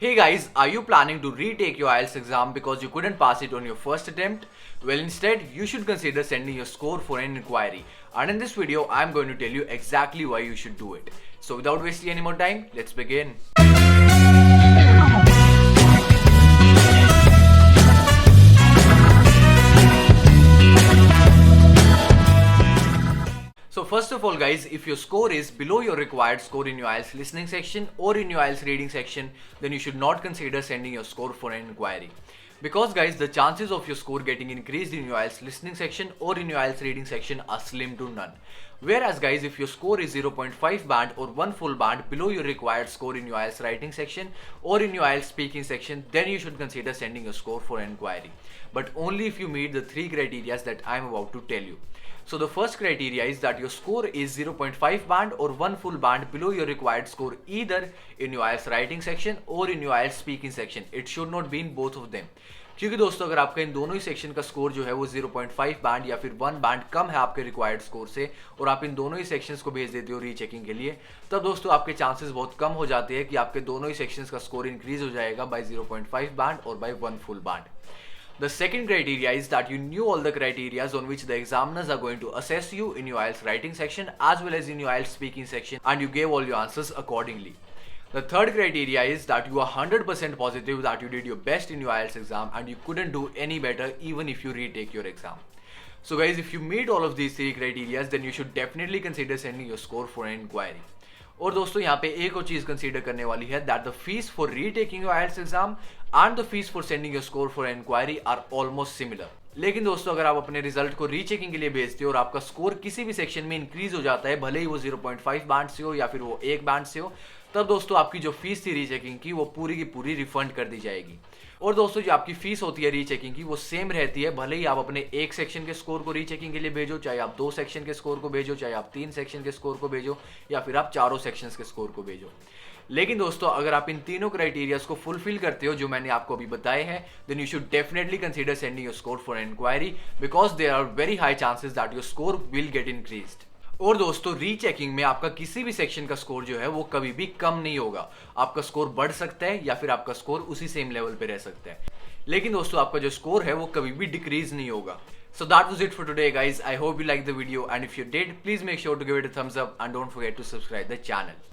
Hey guys, are you planning to retake your IELTS exam because you couldn't pass it on your first attempt? Well, instead, you should consider sending your score for an inquiry. And in this video, I'm going to tell you exactly why you should do it. So without wasting any more time, let's begin. So first of all guys, if your score is below your required score in your IELTS listening section or in your IELTS reading section, then you should not consider sending your score for an inquiry. Because guys, the chances of your score getting increased in your IELTS listening section or in your IELTS reading section are slim to none. Whereas guys, if your score is 0.5 band or 1 full band below your required score in your IELTS writing section or in your IELTS speaking section, then you should consider sending your score for an inquiry. But only if you meet the 3 criteria that I am about to tell you. So the first criteria is that your score is 0.5 band or 1 full band below your required score either in your IELTS writing section or in your IELTS speaking section. It should not be in both of them. क्योंकि दोस्तों अगर आपका इन दोनों ही section का score जो है वो 0.5 band या फिर 1 बैंड कम है आपके रिक्वायर्ड स्कोर से और आप इन दोनों ही सेक्शंस को भेज देते हो रीचेकिंग के लिए, तब दोस्तों आपके चांसेस बहुत कम हो जाते हैं कि आपके दोनों ही सेक्शंस का स्कोर इंक्रीज हो जाएगा बाय 0.5 बैंड और bye 1 full band. The second criteria is that you knew all the criteria on which the examiners are going to assess you in your IELTS writing section as well as in your IELTS speaking section, and you gave all your answers accordingly. The third criteria is that you are 100% positive that you did your best in your IELTS exam and you couldn't do any better even if you retake your exam. So guys, if you meet all of these 3 criteria, then you should definitely consider sending your score for an inquiry. और दोस्तों यहाँ पे एक और चीज consider करने वाली है that the fees for retaking your IELTS exam and the fees for sending your score for inquiry are almost similar. लेकिन दोस्तों अगर आप अपने रिजल्ट को रीचेकिंग के लिए भेजते हो और आपका स्कोर किसी भी सेक्शन में इंक्रीज हो जाता है, भले ही वो 0.5 बैंड से हो या फिर वो 1 बैंड से हो, तब दोस्तों आपकी जो फीस थी रीचेकिंग की वो पूरी की पूरी रिफंड कर दी जाएगी. और दोस्तों जो आपकी फीस होती है रीचेकिंग की वो सेम रहती है, भले ही आप अपने एक सेक्शन के स्कोर को रीचेकिंग के लिए भेजो, चाहे आप 2 सेक्शन के स्कोर को भेजो, चाहे आप 3 सेक्शन के स्कोर को भेजो या फिर आप चारों सेक्शंस के स्कोर को भेजो. लेकिन दोस्तों अगर आप इन तीनों क्राइटेरियाज को फुलफिल करते हो जो मैंने आपको अभी बताए हैं, then you should definitely consider sending your score for inquiry because there are very high chances that your score will get increased. और दोस्तों रीचेकिंग में आपका किसी भी सेक्शन का स्कोर जो है वो कभी भी कम नहीं होगा. आपका स्कोर बढ़ सकता है या फिर आपका स्कोर उसी सेम लेवल पे रह सकता है, लेकिन दोस्तों आपका जो स्कोर है वो कभी भी डिक्रीज नहीं होगा. So that was it for today guys. I hope you liked the video and if you did, please make sure to give it a thumbs up and don't forget to subscribe the channel.